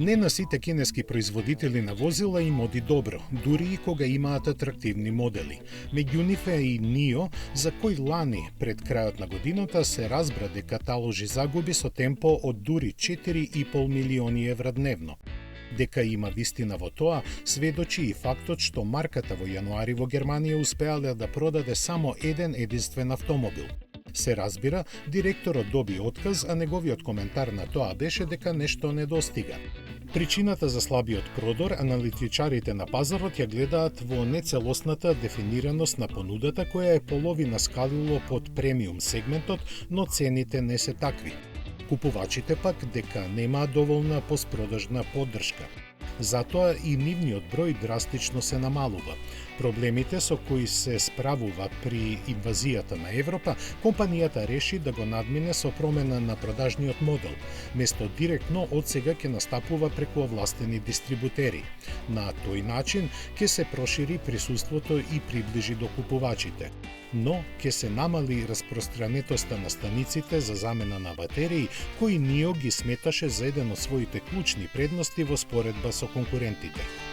Не на сите кинески производители на возила им оди добро, дури и кога имаат атрактивни модели. Меѓу нив е и NIO, за кој лани, пред крајот на годината, се разбра дека таложи загуби со темпо од дури 4,5 милиони евра дневно. Дека има вистина во тоа, сведочи и фактот што марката во јануари во Германија успеале да продаде само еден единствен автомобил. Се разбира, директорот доби отказ, а неговиот коментар на тоа беше дека нешто недостига. Причината за слабиот продор аналитичарите на пазарот ја гледаат во нецелосната дефинираност на понудата која е половина скалило под премиум сегментот, но цените не се такви. Купувачите пак дека немаат доволна поспродажна поддршка. Затоа и нивниот број драстично се намалува. Проблемите со кои се справува при инвазијата на Европа, компанијата реши да го надмине со промена на продажниот модел. Место директно од сега ќе настапува преку овластени дистрибутери. На тој начин ќе се прошири присуството и приближи до купувачите. Но ќе се намали распространетоста на станиците за замена на батерии, кои NIO ги сметаше за еден од своите клучни предности во споредба со конкурентите.